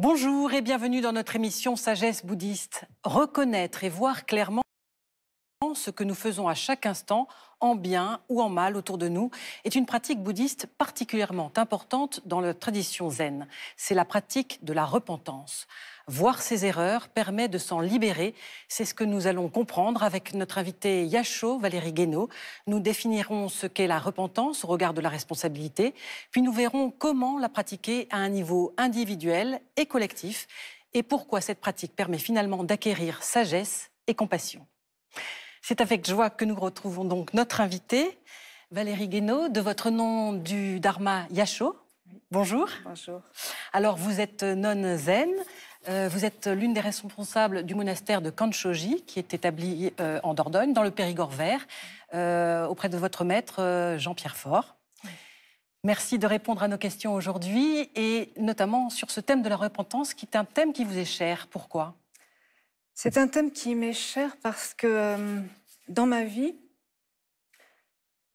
Bonjour et bienvenue dans notre émission Sagesse bouddhiste. Reconnaître et voir clairement ce que nous faisons à chaque instant, en bien ou en mal autour de nous, est une pratique bouddhiste particulièrement importante dans la tradition zen. C'est la pratique de la repentance. Voir ses erreurs permet de s'en libérer. C'est ce que nous allons comprendre avec notre invité Yasho, Valérie Guénaud. Nous définirons ce qu'est la repentance au regard de la responsabilité, puis nous verrons comment la pratiquer à un niveau individuel et collectif, et pourquoi cette pratique permet finalement d'acquérir sagesse et compassion. C'est avec joie que nous retrouvons donc notre invitée, Valérie Guénaud, de votre nom du Dharma Yasho. Bonjour. Bonjour. Alors, vous êtes nonne zen. Vous êtes l'une des responsables du monastère de Kanshoji, qui est établi en Dordogne, dans le Périgord vert, auprès de votre maître Jean-Pierre Faure. Merci de répondre à nos questions aujourd'hui, et notamment sur ce thème de la repentance, qui est un thème qui vous est cher. Pourquoi ? C'est un thème qui m'est cher parce que dans ma vie,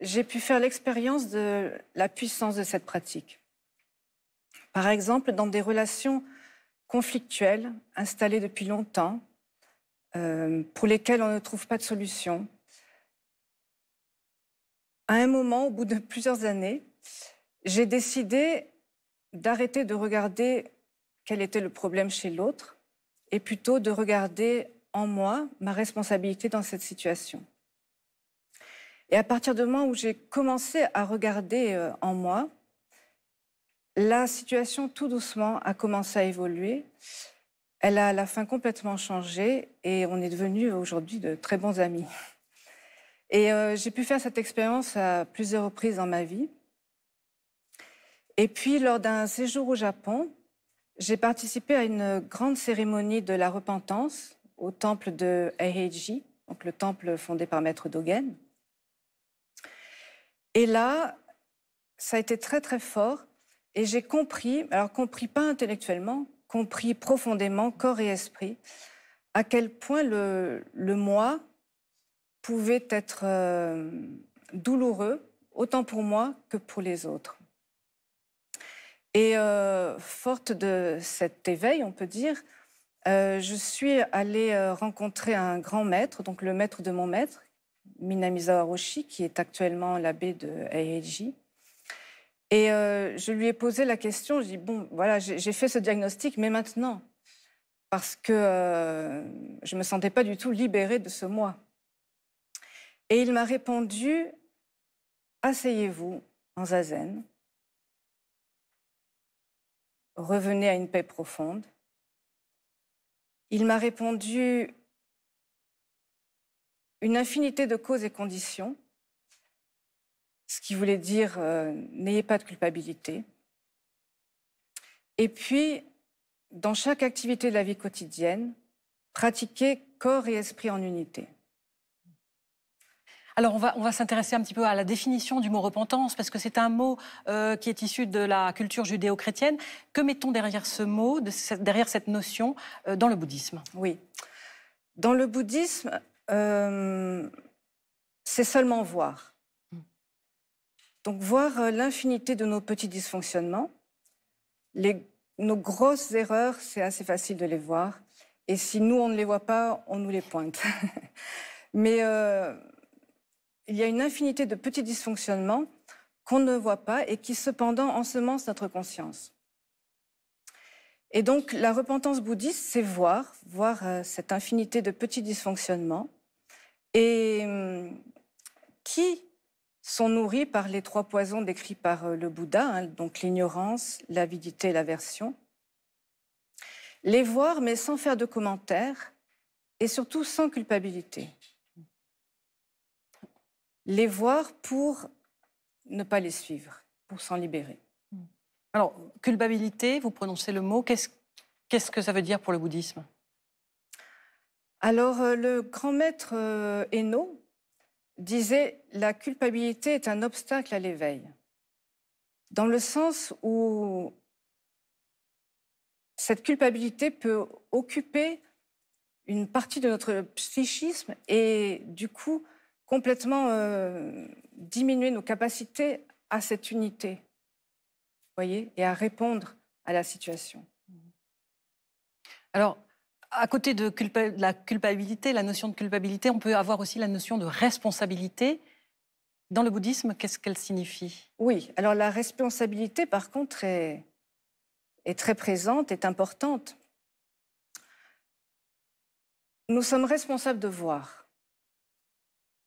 j'ai pu faire l'expérience de la puissance de cette pratique. Par exemple, dans des relations conflictuelles, installées depuis longtemps, pour lesquelles on ne trouve pas de solution. À un moment, au bout de plusieurs années, j'ai décidé d'arrêter de regarder quel était le problème chez l'autre, et plutôt de regarder en moi ma responsabilité dans cette situation. Et à partir du moment où j'ai commencé à regarder en moi, la situation tout doucement a commencé à évoluer. Elle a à la fin complètement changé et on est devenus aujourd'hui de très bons amis. Et j'ai pu faire cette expérience à plusieurs reprises dans ma vie. Et puis lors d'un séjour au Japon, j'ai participé à une grande cérémonie de la repentance au temple de Eiheiji, donc le temple fondé par Maître Dogen. Et là, ça a été très très fort et j'ai compris, alors compris pas intellectuellement, compris profondément, corps et esprit, à quel point le moi pouvait être douloureux, autant pour moi que pour les autres. Et forte de cet éveil, on peut dire, je suis allée rencontrer un grand maître, donc le maître de mon maître, Minamizawa Roshi, qui est actuellement l'abbé de Eiheiji. Et je lui ai posé la question, je dis, bon, voilà, j'ai fait ce diagnostic, mais maintenant, parce que je ne me sentais pas du tout libérée de ce moi. Et il m'a répondu, asseyez-vous en zazen, revenez à une paix profonde. Il m'a répondu une infinité de causes et conditions, ce qui voulait dire n'ayez pas de culpabilité. Et puis, dans chaque activité de la vie quotidienne, pratiquez corps et esprit en unité. Alors, on va s'intéresser un petit peu à la définition du mot repentance, parce que c'est un mot qui est issu de la culture judéo-chrétienne. Que mettons derrière ce mot, derrière cette notion, dans le bouddhisme ? Oui. Dans le bouddhisme, c'est seulement voir. Donc, voir l'infinité de nos petits dysfonctionnements. Nos grosses erreurs, c'est assez facile de les voir. Et si nous, on ne les voit pas, on nous les pointe. Mais il y a une infinité de petits dysfonctionnements qu'on ne voit pas et qui, cependant, ensemencent notre conscience. Et donc, la repentance bouddhiste, c'est voir cette infinité de petits dysfonctionnements et qui sont nourris par les trois poisons décrits par le Bouddha, hein, donc l'ignorance, l'avidité et l'aversion. Les voir, mais sans faire de commentaires et surtout sans culpabilité. Les voir pour ne pas les suivre, pour s'en libérer. Alors, culpabilité, vous prononcez le mot, qu'est-ce que ça veut dire pour le bouddhisme ? Alors, le grand maître Enno disait « La culpabilité est un obstacle à l'éveil », dans le sens où cette culpabilité peut occuper une partie de notre psychisme et du coup complètement diminuer nos capacités à cette unité, voyez, et à répondre à la situation. Alors, à côté de la culpabilité, la notion de culpabilité, on peut avoir aussi la notion de responsabilité. Dans le bouddhisme, qu'est-ce qu'elle signifie? Oui, alors la responsabilité, par contre, est très présente, est importante. Nous sommes responsables de voir.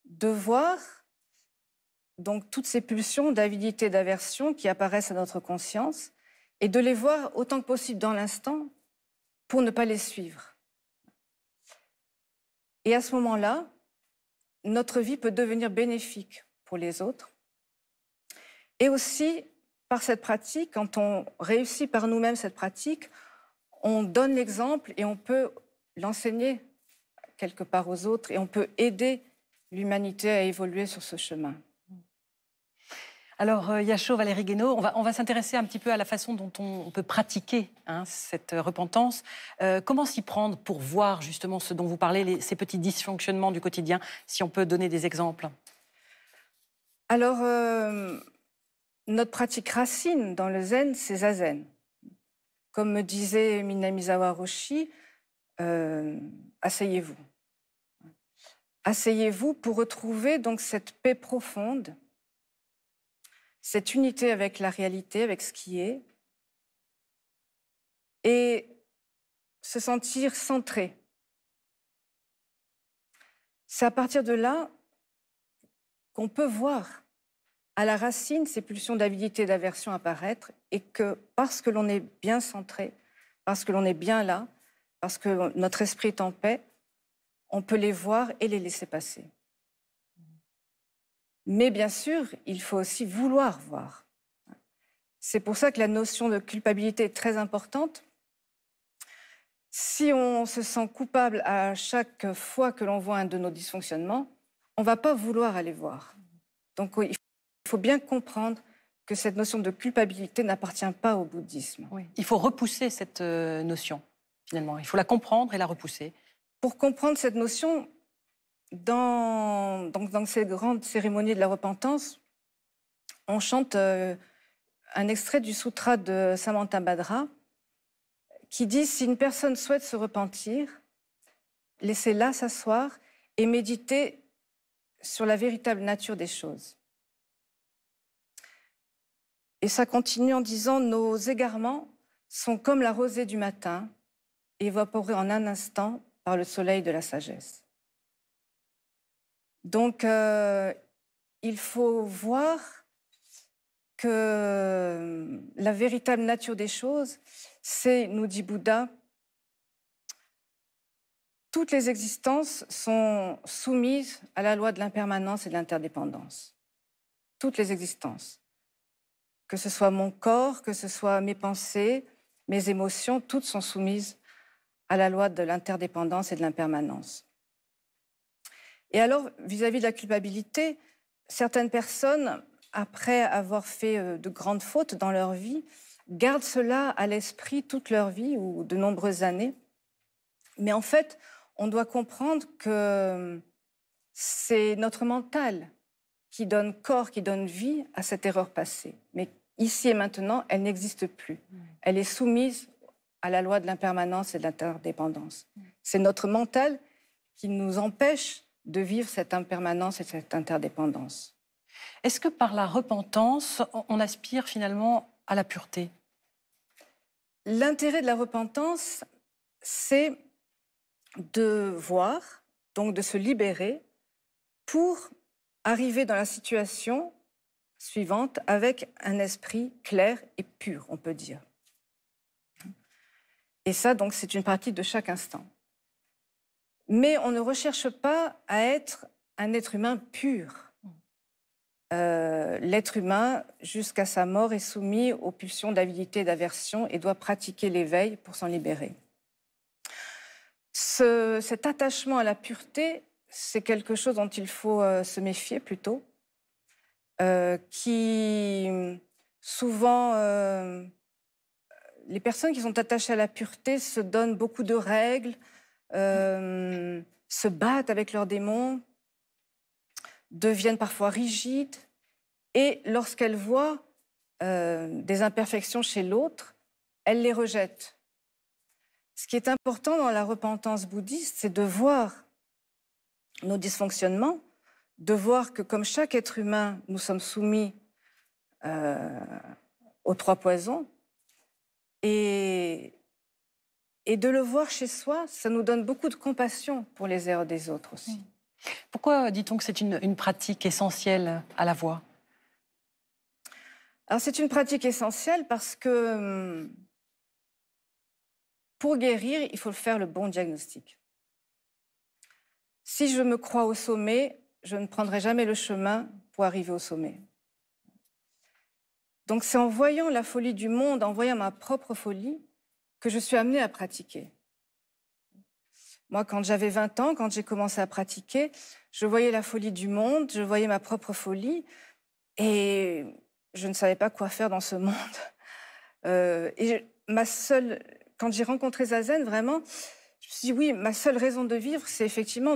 De voir, donc, toutes ces pulsions d'avidité, d'aversion qui apparaissent à notre conscience, et de les voir autant que possible dans l'instant pour ne pas les suivre. Et à ce moment-là, notre vie peut devenir bénéfique pour les autres. Et aussi, par cette pratique, quand on réussit par nous-mêmes cette pratique, on donne l'exemple et on peut l'enseigner quelque part aux autres et on peut aider l'humanité à évoluer sur ce chemin. Alors, Yasho, Valérie Guénaud, on va s'intéresser un petit peu à la façon dont on peut pratiquer cette repentance. Comment s'y prendre pour voir justement ce dont vous parlez, ces petits dysfonctionnements du quotidien, si on peut donner des exemples? Alors, notre pratique racine dans le zen, c'est zazen. Comme me disait Minamizawa Roshi, asseyez-vous. Asseyez-vous pour retrouver donc cette paix profonde, cette unité avec la réalité, avec ce qui est, et se sentir centré. C'est à partir de là qu'on peut voir à la racine ces pulsions d'avidité et d'aversion apparaître, et que parce que l'on est bien centré, parce que l'on est bien là, parce que notre esprit est en paix, on peut les voir et les laisser passer. Mais bien sûr, il faut aussi vouloir voir. C'est pour ça que la notion de culpabilité est très importante. Si on se sent coupable à chaque fois que l'on voit un de nos dysfonctionnements, on ne va pas vouloir aller voir. Donc il faut bien comprendre que cette notion de culpabilité n'appartient pas au bouddhisme. Oui. Il faut repousser cette notion, finalement. Il faut la comprendre et la repousser. Pour comprendre cette notion, dans ces grandes cérémonies de la repentance, on chante un extrait du sutra de Samantabhadra qui dit « Si une personne souhaite se repentir, laissez-la s'asseoir et méditer sur la véritable nature des choses. » Et ça continue en disant « Nos égarements sont comme la rosée du matin, évaporés en un instant par le soleil de la sagesse. » Donc, il faut voir que la véritable nature des choses, c'est, nous dit Bouddha, toutes les existences sont soumises à la loi de l'impermanence et de l'interdépendance. Toutes les existences. Que ce soit mon corps, que ce soit mes pensées, mes émotions, toutes sont soumises à la loi de l'interdépendance et de l'impermanence. Et alors, vis-à-vis de la culpabilité, certaines personnes, après avoir fait de grandes fautes dans leur vie, gardent cela à l'esprit toute leur vie ou de nombreuses années. Mais en fait, on doit comprendre que c'est notre mental qui donne corps, qui donne vie à cette erreur passée. Mais ici et maintenant, elle n'existe plus. Elle est soumise à la loi de l'impermanence et de l'interdépendance. C'est notre mental qui nous empêche de vivre cette impermanence et cette interdépendance. Est-ce que par la repentance, on aspire finalement à la pureté? L'intérêt de la repentance, c'est de voir, donc de se libérer, pour arriver dans la situation suivante avec un esprit clair et pur, on peut dire. Et ça, donc, c'est une pratique de chaque instant. Mais on ne recherche pas à être un être humain pur. L'être humain, jusqu'à sa mort, est soumis aux pulsions d'avidité et d'aversion et doit pratiquer l'éveil pour s'en libérer. Cet attachement à la pureté, c'est quelque chose dont il faut se méfier plutôt, qui souvent, les personnes qui sont attachées à la pureté se donnent beaucoup de règles, se battent avec leurs démons, deviennent parfois rigides, et lorsqu'elles voient des imperfections chez l'autre, elles les rejettent. ce qui est important dans la repentance bouddhiste, c'est de voir nos dysfonctionnements, de voir que comme chaque être humain, nous sommes soumis aux 3 poisons, et de le voir chez soi, ça nous donne beaucoup de compassion pour les erreurs des autres aussi. Pourquoi dit-on que c'est une pratique essentielle à la voix? Alors c'est une pratique essentielle parce que pour guérir, il faut faire le bon diagnostic. Si je me crois au sommet, je ne prendrai jamais le chemin pour arriver au sommet. Donc c'est en voyant la folie du monde, en voyant ma propre folie, que je suis amenée à pratiquer. Moi, quand j'avais 20 ans, quand j'ai commencé à pratiquer, je voyais la folie du monde, je voyais ma propre folie, et je ne savais pas quoi faire dans ce monde. Quand j'ai rencontré Zazen, vraiment, je me suis dit, oui, ma seule raison de vivre, c'est effectivement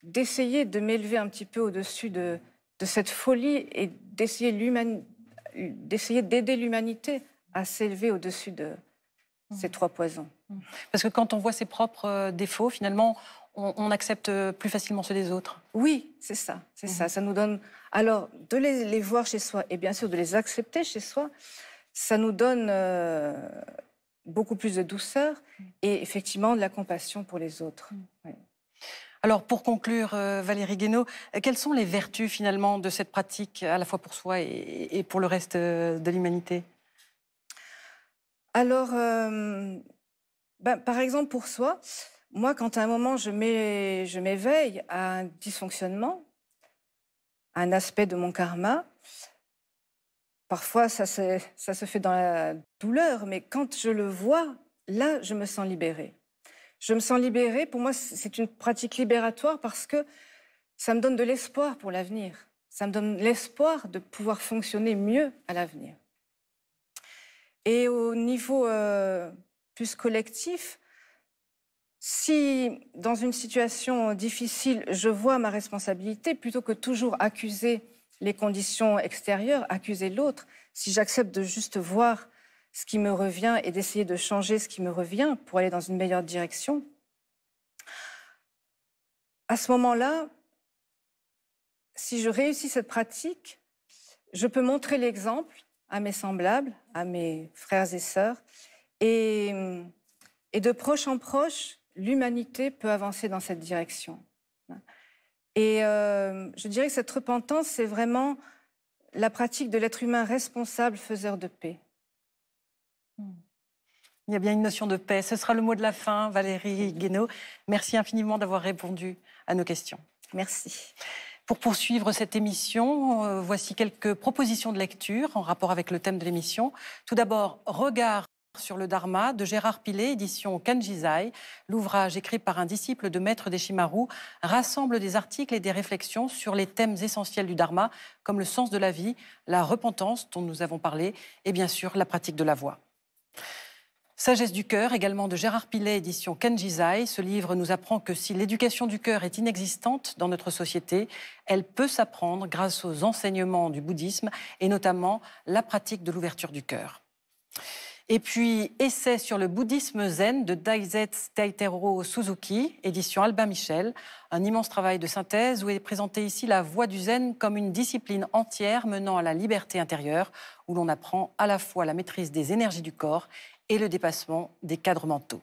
d'essayer de m'élever un petit peu au-dessus de cette folie et d'essayer d'aider l'humanité à s'élever au-dessus de ces 3 poisons. Parce que quand on voit ses propres défauts, finalement, on accepte plus facilement ceux des autres. Oui, c'est ça, c'est ça. Ça nous donne... Alors, de les voir chez soi et bien sûr de les accepter chez soi, ça nous donne beaucoup plus de douceur et effectivement de la compassion pour les autres. Oui. Alors, pour conclure, Valérie Guénaud, quelles sont les vertus finalement de cette pratique, à la fois pour soi et pour le reste de l'humanité? Alors, par exemple, pour soi, moi, quand à un moment je m'éveille à un dysfonctionnement, à un aspect de mon karma, parfois ça se fait dans la douleur, mais quand je le vois, là, je me sens libérée. Je me sens libérée, pour moi, c'est une pratique libératoire parce que ça me donne de l'espoir pour l'avenir. Ça me donne l'espoir de pouvoir fonctionner mieux à l'avenir. Et au niveau plus collectif, si dans une situation difficile, je vois ma responsabilité, plutôt que toujours accuser les conditions extérieures, accuser l'autre, si j'accepte de juste voir ce qui me revient et d'essayer de changer ce qui me revient pour aller dans une meilleure direction, à ce moment-là, si je réussis cette pratique, je peux montrer l'exemple à mes semblables, à mes frères et sœurs, et de proche en proche, l'humanité peut avancer dans cette direction. Et je dirais que cette repentance, c'est vraiment la pratique de l'être humain responsable, faiseur de paix. Il y a bien une notion de paix. Ce sera le mot de la fin, Valérie Guénaud. Merci infiniment d'avoir répondu à nos questions. Merci. Pour poursuivre cette émission, voici quelques propositions de lecture en rapport avec le thème de l'émission. Tout d'abord, Regard sur le Dharma de Gérard Pillet, édition Kanjizai. L'ouvrage écrit par un disciple de Maître Deshimaru rassemble des articles et des réflexions sur les thèmes essentiels du Dharma, comme le sens de la vie, la repentance dont nous avons parlé et bien sûr la pratique de la voix. Sagesse du cœur, également de Gérard Pillet, édition Kanjizai. Ce livre nous apprend que si l'éducation du cœur est inexistante dans notre société, elle peut s'apprendre grâce aux enseignements du bouddhisme et notamment la pratique de l'ouverture du cœur. Et puis, Essai sur le bouddhisme zen de Daisetsu Taitero Suzuki, édition Albin Michel. Un immense travail de synthèse où est présentée ici la voie du zen comme une discipline entière menant à la liberté intérieure, où l'on apprend à la fois la maîtrise des énergies du corps et le dépassement des cadres mentaux.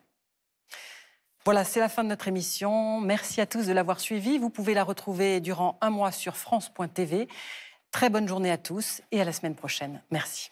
Voilà, c'est la fin de notre émission. Merci à tous de l'avoir suivie. Vous pouvez la retrouver durant un mois sur France.tv. Très bonne journée à tous et à la semaine prochaine. Merci.